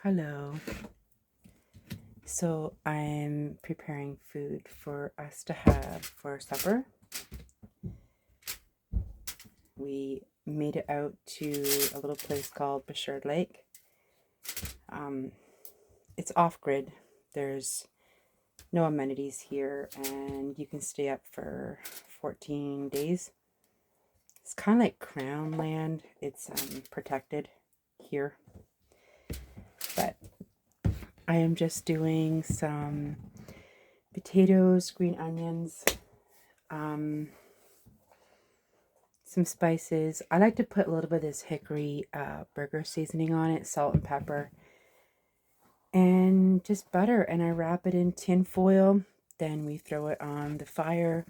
Hello. So I'm preparing food for us to have for supper. We made it out to a little place called Bashard Lake. It's off-grid. There's no amenities here, and you can stay up for 14 days. It's kind of like Crown land. It's protected here. But I am just doing some potatoes, green onions, some spices. I like to put a little bit of this hickory burger seasoning on it, salt and pepper, and just butter. And I wrap it in tin foil. Then we throw it on the fire.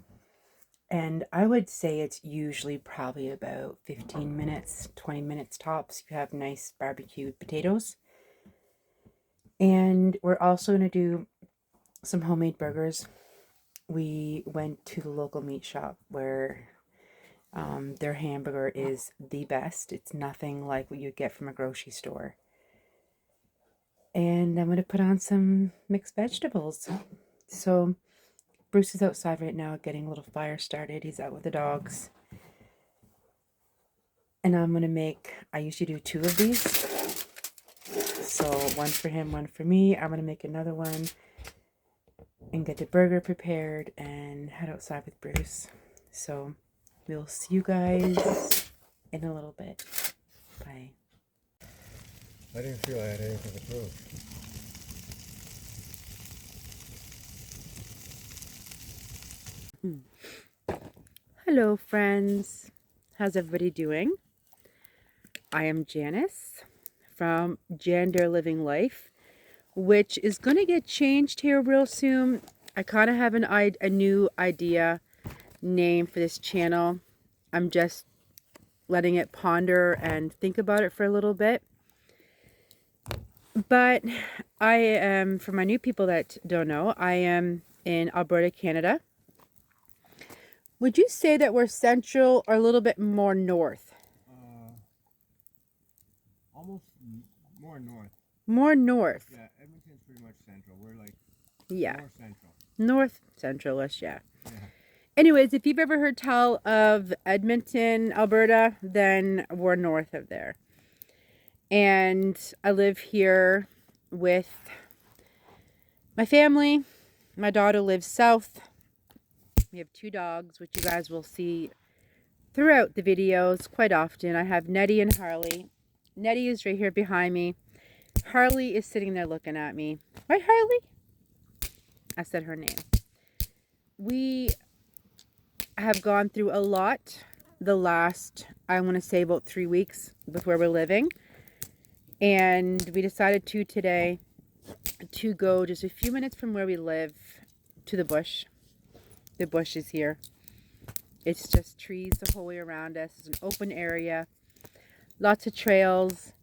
And I would say it's usually probably about 15 minutes, 20 minutes tops. You have nice barbecued potatoes. And we're also going to do some homemade burgers. We went to the local meat shop where their hamburger is the best. It's nothing like what you get from a grocery store. And I'm going to put on some mixed vegetables. So Bruce is outside right now getting a little fire started. He's out with the dogs. And I'm going to make, I usually do 2 of these. So one for him, one for me. I'm going to make another one and get the burger prepared and head outside with Bruce. So we'll see you guys in a little bit. Bye. I didn't feel I had anything to prove. Hello, friends. How's everybody doing? I am Janice from Gender Living Life, which is going to get changed here real soon. I kind of have a new idea name for this channel. I'm just letting it ponder and think about it for a little bit. But I am, for my new people that don't know, I am in Alberta, Canada. Would you say that we're central or a little bit more north? Almost more north. More north. Yeah, Edmonton's pretty much central. We're like Yeah. more central. North centralish, yeah. Yeah. Anyways, if you've ever heard tell of Edmonton, Alberta, then we're north of there. And I live here with my family. My daughter lives south. We have 2 dogs, which you guys will see throughout the videos quite often. I have Nettie and Harley. Nettie is right here behind me. Harley is sitting there looking at me. Right, Harley? I said her name. We have gone through a lot the last, I want to say, about 3 weeks with where we're living. And we decided today to go just a few minutes from where we live to the bush. The bush is here. It's just trees the whole way around us. It's an open area. Lots of trails.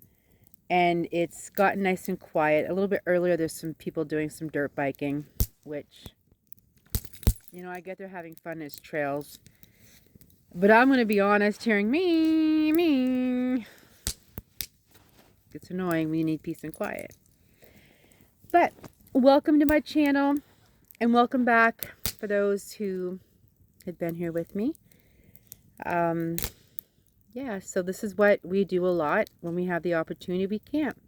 And it's gotten nice and quiet. A little bit earlier, there's some people doing some dirt biking, which, you know, I get they're having fun as trails. But I'm going to be honest, hearing me. It's annoying when you need peace and quiet. But welcome to my channel and welcome back for those who have been here with me. Yeah, so this is what we do a lot when we have the opportunity. We camp.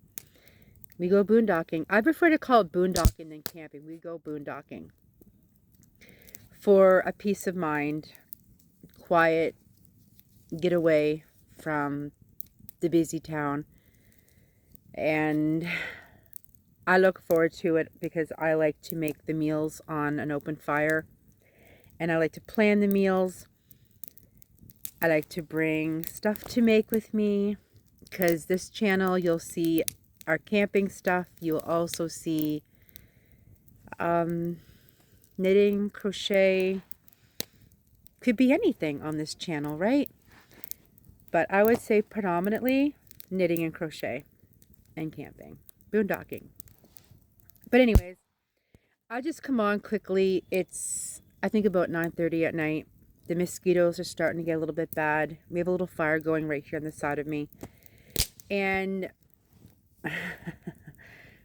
We go boondocking. I prefer to call it boondocking than camping. We go boondocking for a peace of mind, quiet, get away from the busy town. And I look forward to it because I like to make the meals on an open fire. And I like to plan the meals. I like to bring stuff to make with me. Because this channel, you'll see our camping stuff. You'll also see knitting, crochet. Could be anything on this channel, right? But I would say predominantly knitting and crochet and camping, boondocking. But anyways, I'll just come on quickly. It's, I think, about 9:30 at night. The mosquitoes are starting to get a little bit bad. We have a little fire going right here on the side of me. And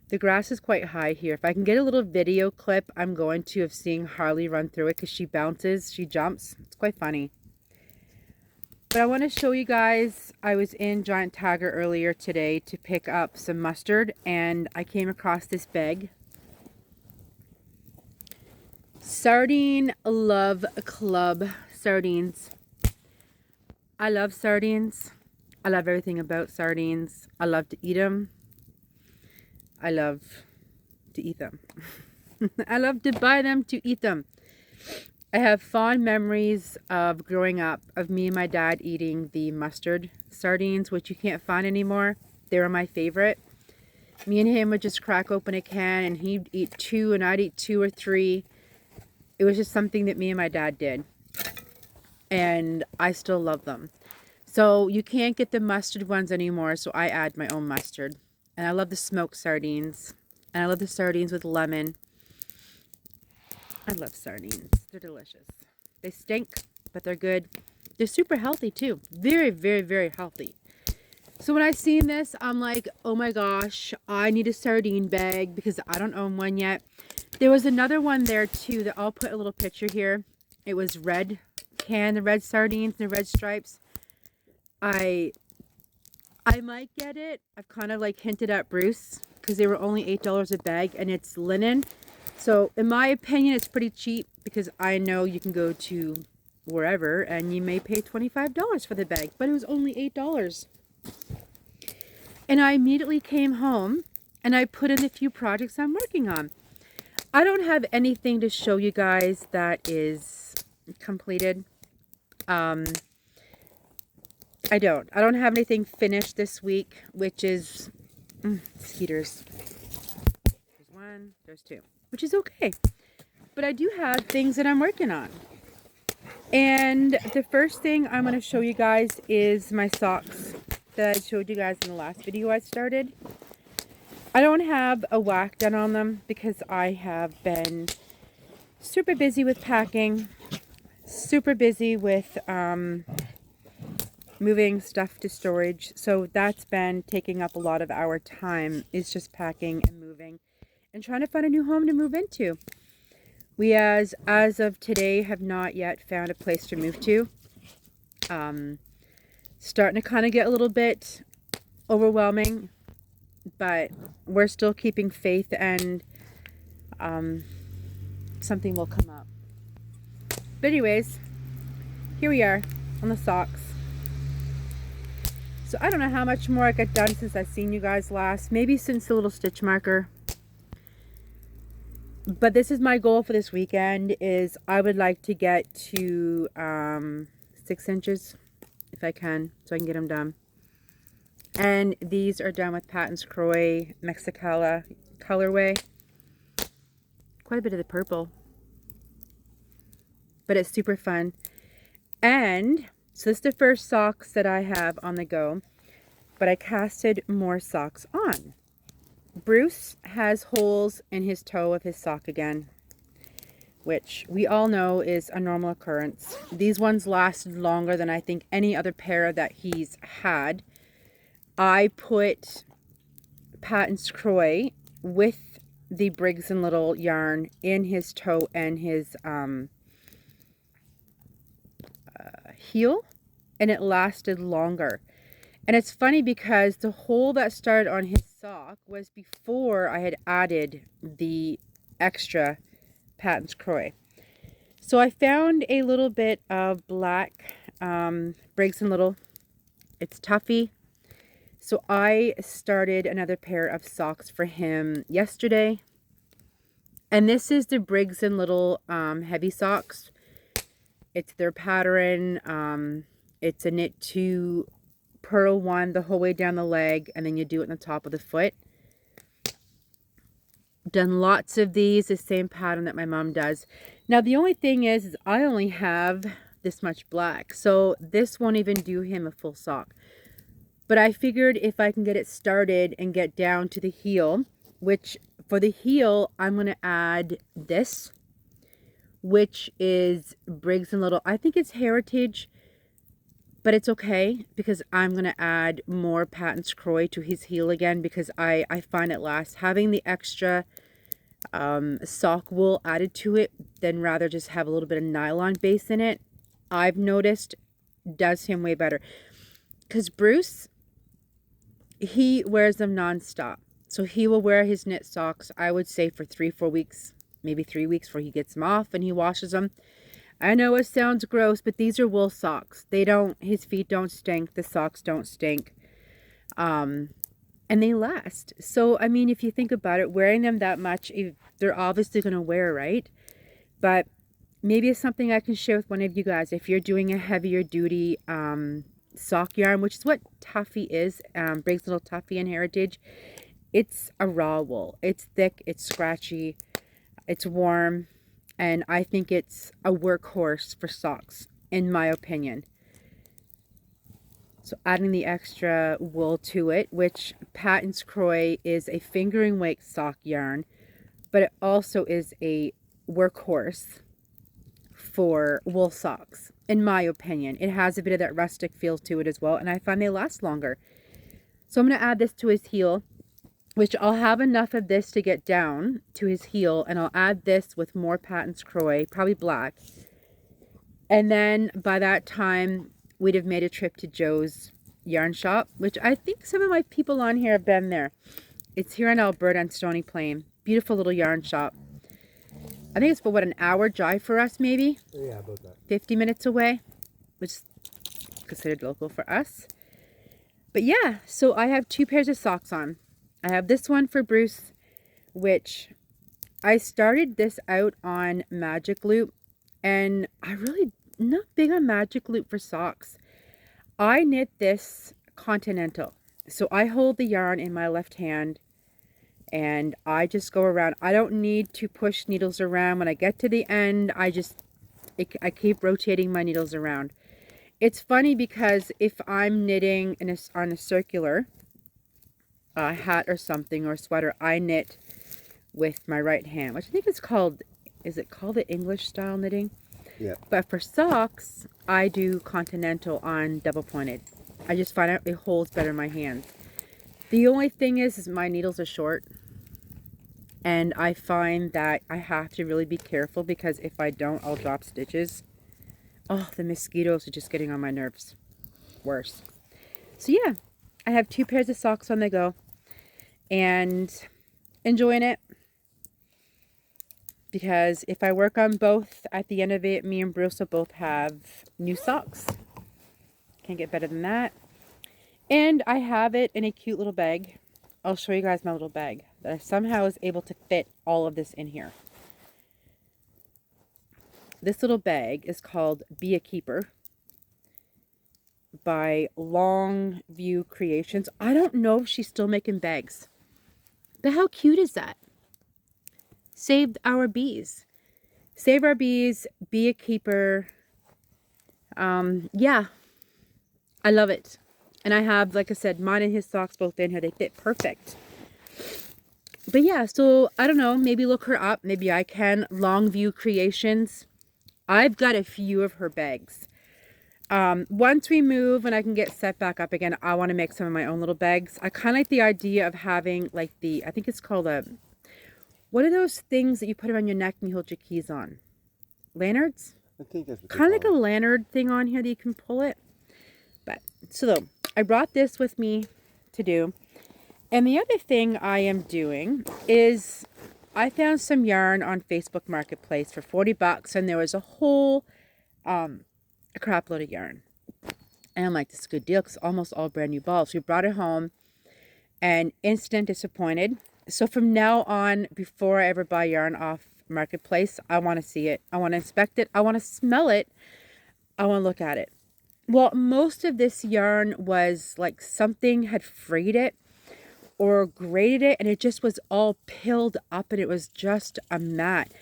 The grass is quite high here. If I can get a little video clip, I'm going to, of seeing Harley run through it because she bounces, she jumps. It's quite funny. But I want to show you guys, I was in Giant Tiger earlier today to pick up some mustard, and I came across this bag. Sardine Love Club sardines. I love sardines. I love everything about sardines. I love to eat them. I love to eat them. I love to buy them to eat them. I have fond memories of growing up of me and my dad eating the mustard sardines, which you can't find anymore. They were my favorite. Me and him would just crack open a can and he'd eat 2 and I'd eat 2 or 3. It was just something that me and my dad did. And I still love them. So you can't get the mustard ones anymore, so I add my own mustard. And I love the smoked sardines. And I love the sardines with lemon. I love sardines. They're delicious. They stink, but they're good. They're super healthy too. Very, very, very healthy. So when I seen this, I'm like, oh my gosh, I need a sardine bag because I don't own one yet. There was another one there too that I'll put a little picture here. It was red can, the red sardines, the red stripes. I might get it. I've kind of like hinted at Bruce because they were only $8 a bag and it's linen. So in my opinion, it's pretty cheap because I know you can go to wherever and you may pay $25 for the bag, but it was only $8. And I immediately came home and I put in the few projects I'm working on. I don't have anything to show you guys that is completed. I don't have anything finished this week, which is mosquitoes. There's 1, there's 2, which is okay. But I do have things that I'm working on. And the first thing I'm going to show you guys is my socks that I showed you guys in the last video I started. I don't have a whack done on them because I have been super busy with packing, super busy with moving stuff to storage. So that's been taking up a lot of our time, is just packing and moving and trying to find a new home to move into. We as of today have not yet found a place to move to. Starting to kind of get a little bit overwhelming, but we're still keeping faith and something will come up. But anyways, here we are on the socks. So I don't know how much more I got done since I've seen you guys last. Maybe since the little stitch marker. But this is my goal for this weekend, is I would like to get to 6 inches if I can, so I can get them done. And these are done with Patton's Croix Mexicala colorway. Quite a bit of the purple. But it's super fun. And so this is the first socks that I have on the go. But I casted more socks on. Bruce has holes in his toe of his sock again, which we all know is a normal occurrence. These ones lasted longer than I think any other pair that he's had. I put Patton's Croix with the Briggs & Little yarn in his toe and his heel, and it lasted longer. And it's funny because the hole that started on his sock was before I had added the extra Patton's Croix. So I found a little bit of black Briggs & Little. It's Tuffy. So I started another pair of socks for him yesterday. And this is the Briggs & Little heavy socks. It's their pattern. It's a knit 2, purl 1 the whole way down the leg, and then you do it on the top of the foot. Done lots of these, the same pattern that my mom does. Now the only thing is I only have this much black, so this won't even do him a full sock. But I figured if I can get it started and get down to the heel, which for the heel I'm going to add this, which is Briggs & Little. I think it's Heritage, But it's okay because I'm going to add more Patton's Croix to his heel again because I find it lasts. Having the extra sock wool added to it than rather just have a little bit of nylon base in it, I've noticed does him way better. Because Bruce, he wears them nonstop. So he will wear his knit socks, I would say, for 3-4 weeks, maybe 3 weeks before he gets them off and he washes them. I know it sounds gross, but these are wool socks. His feet don't stink. The socks don't stink. And they last. So, I mean, if you think about it, wearing them that much, they're obviously going to wear, right? But maybe it's something I can share with one of you guys. If you're doing a heavier duty sock yarn, which is what Tuffy is, Briggs Little Tuffy in Heritage, it's a raw wool. It's thick, it's scratchy, it's warm. And I think it's a workhorse for socks, in my opinion. So adding the extra wool to it, which Patton's Croix is a fingering weight sock yarn, but it also is a workhorse for wool socks, in my opinion. It has a bit of that rustic feel to it as well, and I find they last longer. So I'm going to add this to his heel, which I'll have enough of this to get down to his heel, and I'll add this with more Patton's Croix, probably black. And then by that time, we'd have made a trip to Joe's yarn shop, which I think some of my people on here have been there. It's here in Alberta on Stony Plain. Beautiful little yarn shop. I think it's about, what, an hour drive for us, maybe? Yeah, about that. 50 minutes away, which is considered local for us. But yeah, so I have 2 pairs of socks on. I have this one for Bruce, which I started this out on Magic Loop, and I really not big on Magic Loop for socks. I knit this continental. So I hold the yarn in my left hand and I just go around. I don't need to push needles around. When I get to the end, I keep rotating my needles around. It's funny because if I'm knitting on a circular hat or something or a sweater, I knit with my right hand, which I think is it called the English style knitting? Yeah. But for socks, I do continental on double pointed. I just find out it holds better in my hands. The only thing is my needles are short. And I find that I have to really be careful because if I don't, I'll drop stitches. Oh, the mosquitoes are just getting on my nerves. Worse. So yeah, I have 2 pairs of socks on the go. And enjoying it. Because if I work on both, at the end of it, me and Bruce will both have new socks. Can't get better than that. And I have it in a cute little bag. I'll show you guys my little bag that I somehow was able to fit all of this in here. This little bag is called Be a Keeper by Longview Creations. I don't know if she's still making bags. But how cute is that? Saved our bees. Save our bees. Be a keeper. Yeah. I love it. And I have, like I said, mine and his socks both in here. They fit perfect. But yeah, so I don't know. Maybe look her up. Maybe I can. Longview Creations. I've got a few of her bags. Once we move and I can get set back up again, I want to make some of my own little bags. I kind of like the idea of having like I think it's called what are those things that you put around your neck and you hold your keys on? Lanterns? I think that's what Kind of like a lanyard thing on here that you can pull it. But, so I brought this with me to do. And the other thing I am doing is I found some yarn on Facebook Marketplace for $40 and there was a whole a crap load of yarn. And I'm like, this is a good deal because it's almost all brand new balls. We brought it home and instant disappointed. So from now on, before I ever buy yarn off Marketplace, I want to see it. I want to inspect it. I want to smell it. I want to look at it. Well, most of this yarn was like something had frayed it or grated it and it just was all pilled up and it was just a mat.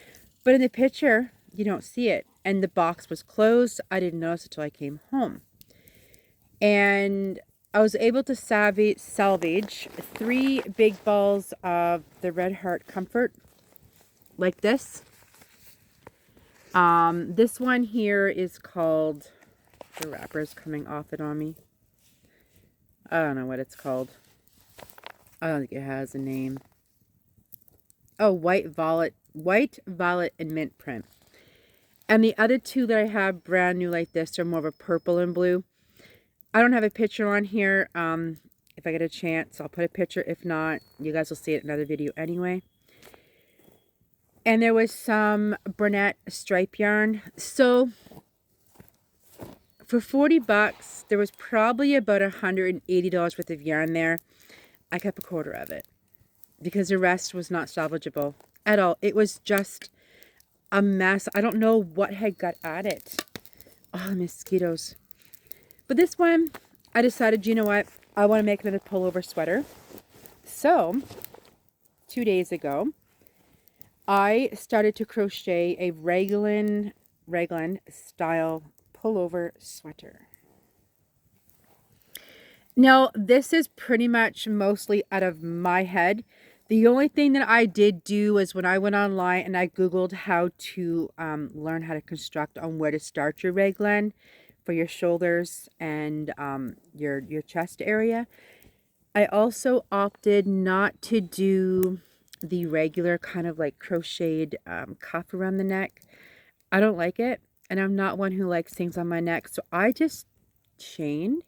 But in the picture, you don't see it. And the box was closed. I didn't notice it until I came home. And I was able to salvage 3 big balls of the Red Heart Comfort, like this. This one here is called, The wrapper's coming off it on me. I don't know what it's called. I don't think it has a name. Oh, white violet and mint print. And the other two that I have brand new like this are more of a purple and blue. I don't have a picture on here. If I get a chance, I'll put a picture. If not, you guys will see it in another video anyway. And there was some brunette stripe yarn. So for 40 bucks, there was probably about $180 worth of yarn there. I kept a quarter of it because the rest was not salvageable at all. It was just a mess. I don't know what had got at it. Oh, the mosquitoes. But this one, I decided, you know what? I want to make another pullover sweater. So, 2 days ago, I started to crochet a raglan style pullover sweater. Now, this is pretty much mostly out of my head. The only thing that I did do is when I went online and I Googled how to learn how to construct on where to start your raglan for your shoulders and your chest area. I also opted not to do the regular kind of like crocheted cuff around the neck. I don't like it, and I'm not one who likes things on my neck, so I just chained,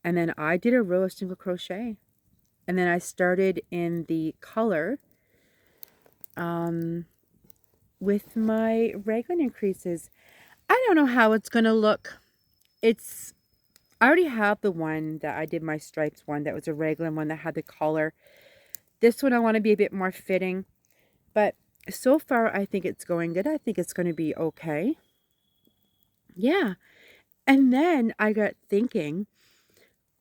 and then I did a row of single crochet, and then I started in the color with my raglan increases. I don't know how it's gonna look. I already have the one that I did my stripes one that was a raglan one that had the collar. This one I want to be a bit more fitting, but so far I think it's going good. I think it's going to be okay. Yeah. And then I got thinking,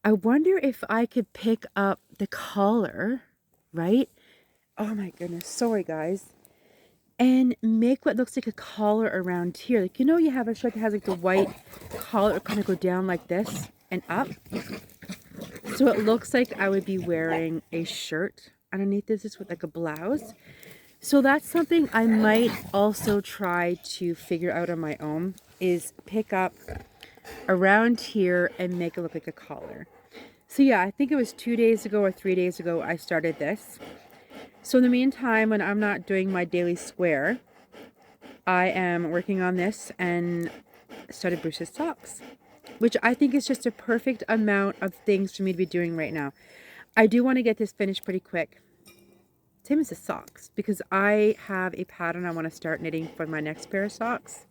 I wonder if I could pick up the collar, right? Oh my goodness. Sorry, guys. And make what looks like a collar around here. Like, you know, you have a shirt that has like the white collar kind of go down like this and up. So it looks like I would be wearing a shirt underneath this with like a blouse. So that's something I might also try to figure out on my own, is pick up around here and make it look like a collar. So yeah, I think it was 2 days ago or 3 days ago I started this. So in the meantime, when I'm not doing my daily square, I am working on this and started Bruce's socks, which I think is just a perfect amount of things for me to be doing right now. I do want to get this finished pretty quick. Same as the socks, because I have a pattern I want to start knitting for my next pair of socks.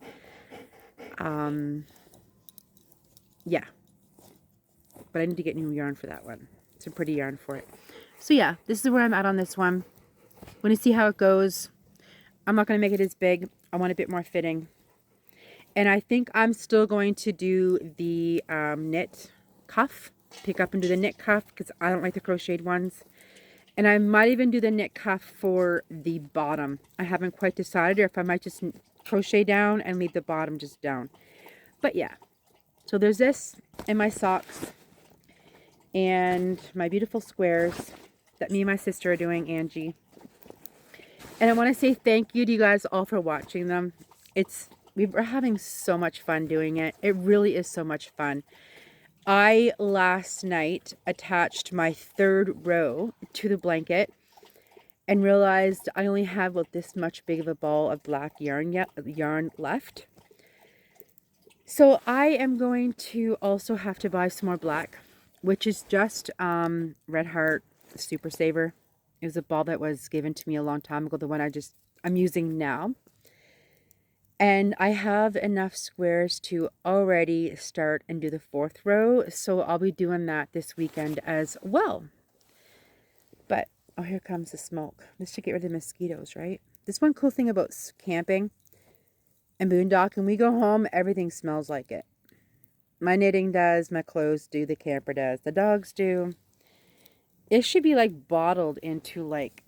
Yeah. But I need to get new yarn for that one. Some pretty yarn for it. So yeah, this is where I'm at on this one. I'm going to see how it goes. I'm not going to make it as big. I want a bit more fitting. And I think I'm still going to do the knit cuff. Pick up and do the knit cuff because I don't like the crocheted ones. And I might even do the knit cuff for the bottom. I haven't quite decided, or if I might just crochet down and leave the bottom just down. But yeah. So there's this and my socks. And my beautiful squares that me and my sister are doing, Angie. And I want to say thank you to you guys all for watching them. We're having so much fun doing it. It really is so much fun. I last night attached my third row to the blanket and realized I only have about this much big of a ball of black yarn left. So I am going to also have to buy some more black, which is just Red Heart Super Saver. It was a ball that was given to me a long time ago, the one I'm using now. And I have enough squares to already start and do the fourth row, so I'll be doing that this weekend as well. But, oh, here comes the smoke. This should get rid of the mosquitoes, right? This one cool thing about camping and boondocking, we go home, everything smells like it. My knitting does, my clothes do, the camper does, the dogs do. It should be like bottled into like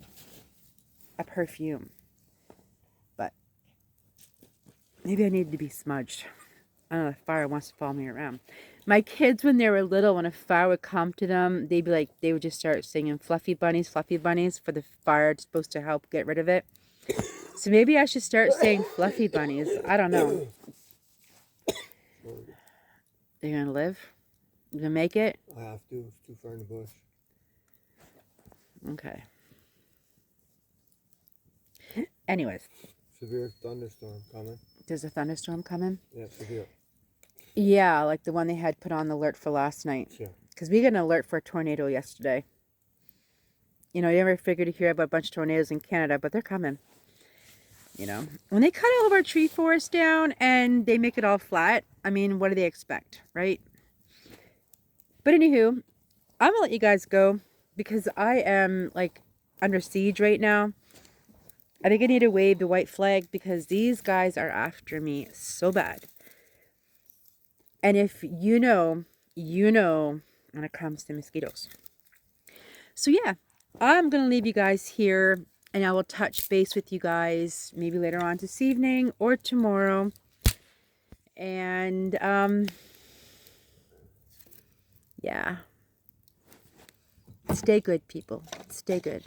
a perfume. But maybe I need to be smudged. I don't know, the fire wants to follow me around. My kids, when they were little, when a fire would come to them, they would just start singing fluffy bunnies for the fire. It's supposed to help get rid of it. So maybe I should start saying fluffy bunnies. I don't know. You're gonna live? You gonna make it? I have to. It's too far in the bush. Okay. Anyways, Severe thunderstorm coming. there's a thunderstorm coming? Yeah, severe. Yeah, like the one they had put on the alert for last night. Yeah. Because we got an alert for a tornado yesterday. You know, you never figured to hear about a bunch of tornadoes in Canada, but they're coming. You know, when they cut all of our tree forest down and they make it all flat, I mean, what do they expect, right? But anywho, I'm gonna let you guys go because I am like under siege right now. I think I need to wave the white flag because these guys are after me so bad. And if you know when it comes to mosquitoes. So yeah, I'm going to leave you guys here and I will touch base with you guys maybe later on this evening or tomorrow. And yeah. Stay good, people. Stay good.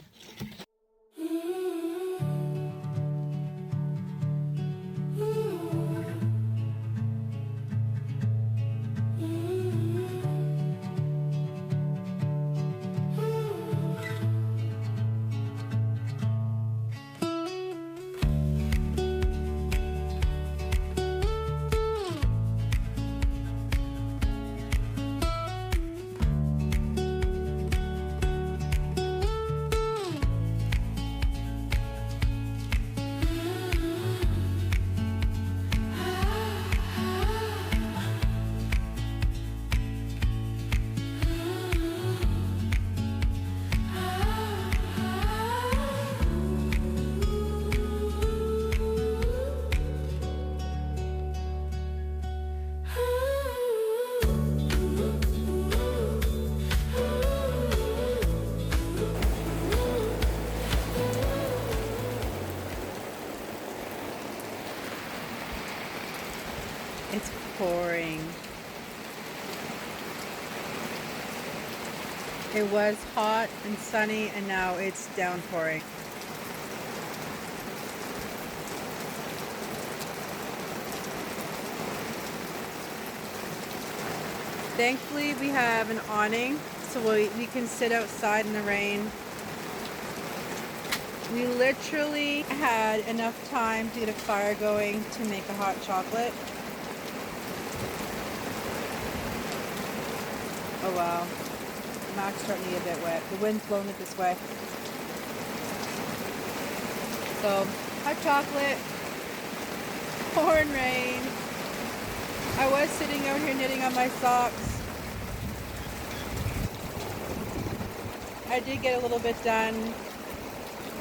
It's pouring. It was hot and sunny and now it's downpouring. Thankfully we have an awning so we can sit outside in the rain. We literally had enough time to get a fire going to make a hot chocolate. Oh wow, the mac's starting to get a bit wet. The wind's blowing it this way. So, hot chocolate, pouring rain. I was sitting out here knitting on my socks. I did get a little bit done.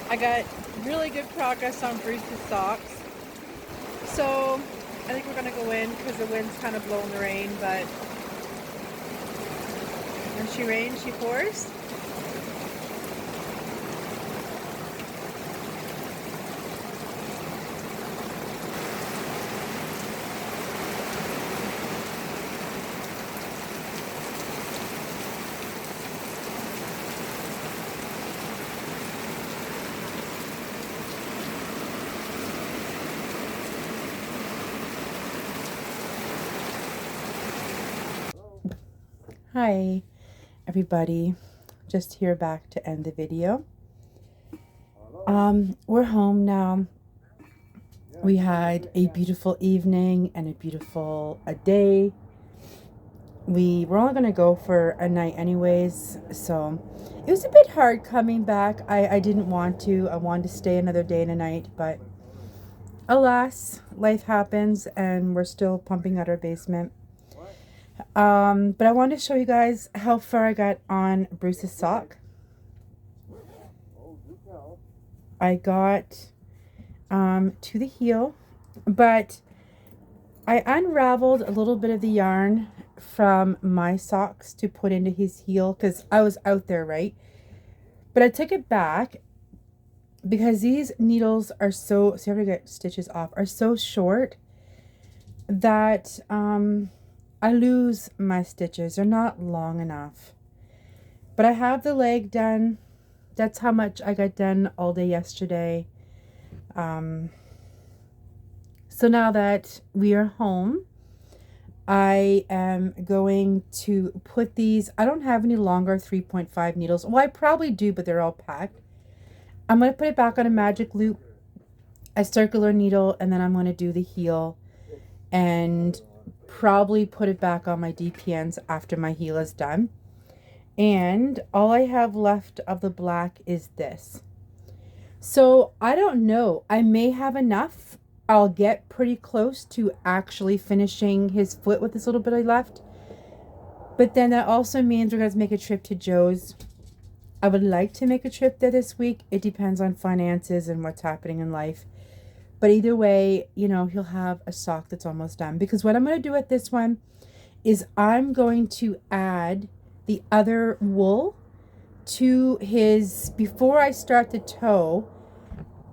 I got really good progress on Bruce's socks. So, I think we're gonna go in because the wind's kind of blowing the rain, but when she rains, she pours. Hi, everybody. Just here back to end the video. We're home now. We had a beautiful evening and a beautiful day. We were only going to go for a night anyways, so it was a bit hard coming back. I didn't want to. I wanted to stay another day and a night, but alas, life happens and we're still pumping out our basement. But I wanted to show you guys how far I got on Bruce's sock. I got to the heel, but I unraveled a little bit of the yarn from my socks to put into his heel because I was out there, right? But I took it back because these needles are so, see how to get stitches off, are so short that I lose my stitches. They're not long enough. But I have the leg done. That's how much I got done all day yesterday. So now that we are home, I am going to put these, I don't have any longer 3.5 needles. Well, I probably do, but they're all packed. I'm going to put it back on a magic loop, a circular needle, and then I'm going to do the heel and probably put it back on my DPNs after my heel is done. And all I have left of the black is this. So I don't know. I may have enough. I'll get pretty close to actually finishing his foot with this little bit I left. But then that also means we're going to make a trip to Joe's. I would like to make a trip there this week. It depends on finances and what's happening in life. But either way, you know, he'll have a sock that's almost done. Because what I'm going to do with this one is I'm going to add the other wool to his, before I start the toe,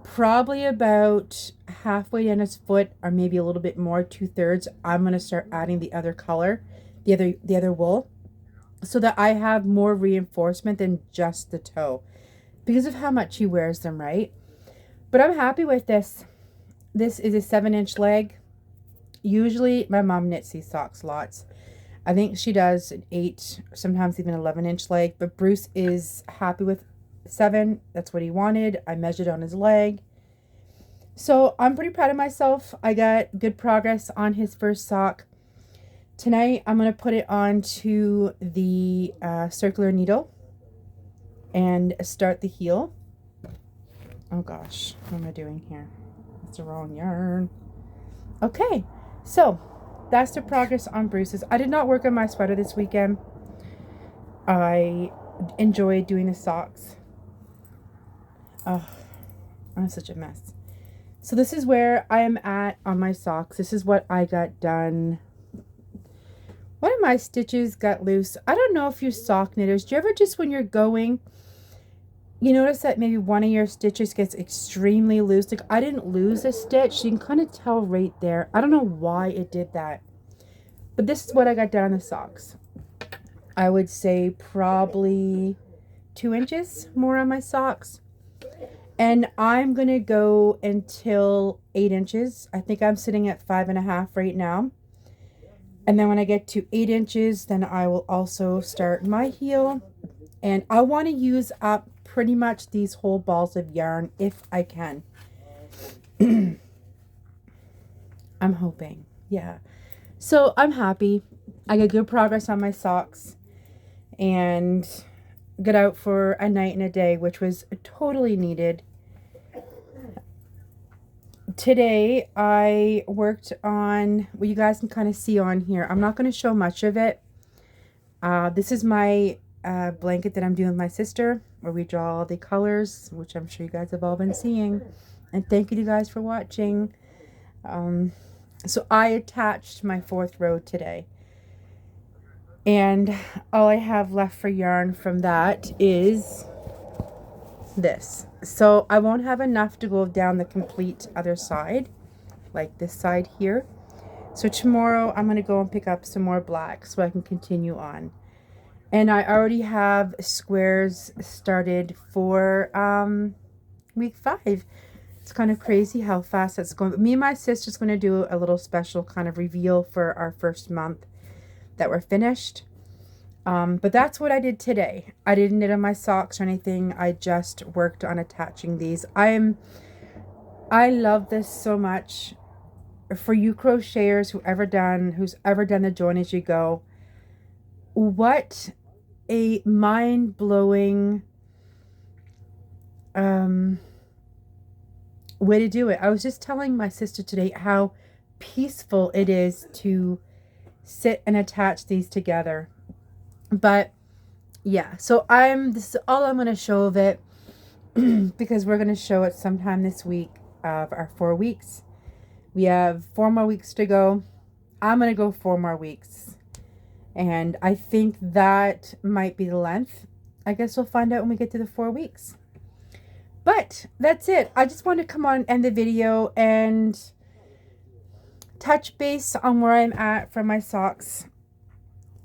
probably about halfway down his foot, or maybe a little bit more, 2/3, I'm going to start adding the other color, the other wool, so that I have more reinforcement than just the toe, because of how much he wears them, right? But I'm happy with this. This is a 7-inch leg. Usually my mom knits these socks lots. I think she does an 8, sometimes even 11-inch leg, but Bruce is happy with 7. That's what he wanted. I measured on his leg. So I'm pretty proud of myself. I got good progress on his first sock. Tonight I'm going to put it onto the circular needle and start the heel. Oh gosh, what am I doing here? That's the wrong yarn. Okay, so that's the progress on Bruce's. I did not work on my sweater this weekend. I enjoyed doing the socks. Oh, I'm such a mess. So this is where I am at on my socks. This is what I got done. One of my stitches got loose. I don't know if you sock knitters, do you ever just when you're going, you notice that maybe one of your stitches gets extremely loose? Like I didn't lose a stitch. You can kind of tell right there. I don't know why it did that. But this is what I got done on the socks. I would say probably 2 inches more on my socks. And I'm going to go until 8 inches. I think I'm sitting at 5.5 right now. And then when I get to 8 inches, then I will also start my heel. And I want to use up pretty much these whole balls of yarn if I can. I'm hoping. Yeah. So I'm happy. I got good progress on my socks. And got out for a night and a day, which was totally needed. Today I worked on what you guys can kind of see on here. I'm not going to show much of it. This is my blanket that I'm doing with my sister, where we draw all the colors, which I'm sure you guys have all been seeing. And thank you to you guys for watching. So I attached my 4th row today. And all I have left for yarn from that is this. So I won't have enough to go down the complete other side, like this side here. So tomorrow I'm going to go and pick up some more black so I can continue on. And I already have squares started for week 5. It's kind of crazy how fast that's going. But me and my sister's going to do a little special kind of reveal for our first month that we're finished. But that's what I did today. I didn't knit on my socks or anything. I just worked on attaching these. I love this so much. For you crocheters who's ever done the join as you go, what a mind-blowing way to do it. I was just telling my sister today how peaceful it is to sit and attach these together. But yeah, so this is all I'm going to show of it because we're going to show it sometime this week of our 4 weeks. We have 4 more weeks to go. I'm going to go 4 more weeks. And I think that might be the length. I guess we'll find out when we get to the 4 weeks. But that's it. I just wanted to come on and end the video and touch base on where I'm at for my socks.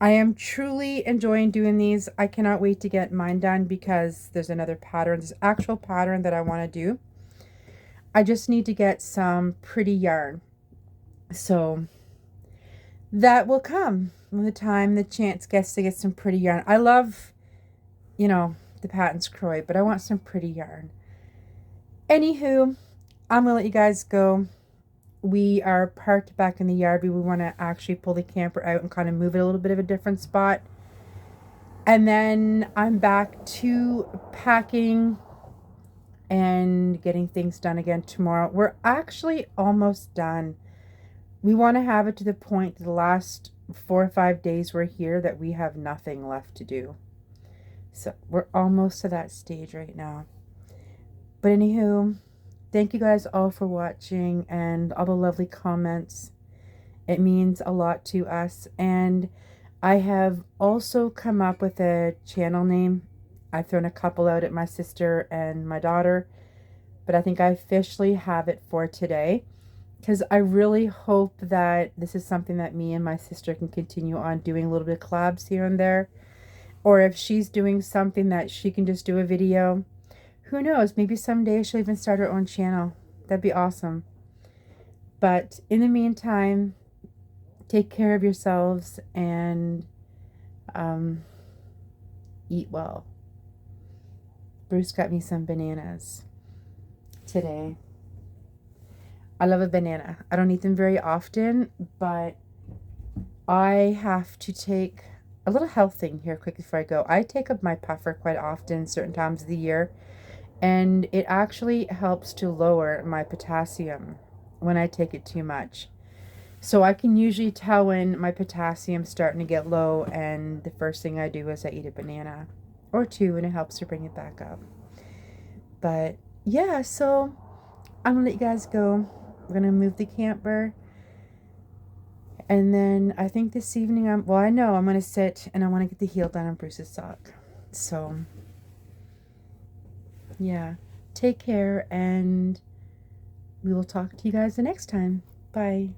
I am truly enjoying doing these. I cannot wait to get mine done because there's another pattern. There's actual pattern that I want to do. I just need to get some pretty yarn. So that will come when the chance gets to get some pretty yarn. I love, you know, the Patton's Croy, but I want some pretty yarn. Anywho, I'm going to let you guys go. We are parked back in the yard. We want to actually pull the camper out and kind of move it a little bit of a different spot. And then I'm back to packing and getting things done again tomorrow. We're actually almost done. We want to have it to the point the last 4 or 5 days we're here that we have nothing left to do. So we're almost to that stage right now. But anywho, thank you guys all for watching and all the lovely comments. It means a lot to us. And I have also come up with a channel name. I've thrown a couple out at my sister and my daughter, but I think I officially have it for today, because I really hope that this is something that me and my sister can continue on doing, a little bit of collabs here and there. Or if she's doing something that she can just do a video. Who knows? Maybe someday she'll even start her own channel. That'd be awesome. But in the meantime, take care of yourselves and eat well. Bruce got me some bananas today. I love a banana. I don't eat them very often, but I have to take a little health thing here quick before I go. I take up my puffer quite often, certain times of the year, and it actually helps to lower my potassium when I take it too much. So I can usually tell when my potassium's starting to get low, and the first thing I do is I eat a banana or two, and it helps to bring it back up. But yeah, so I'm gonna let you guys go. We're gonna move the camper, and then I think this evening I know I'm gonna sit and I want to get the heel done on Bruce's sock. So yeah, take care, and we will talk to you guys the next time. Bye.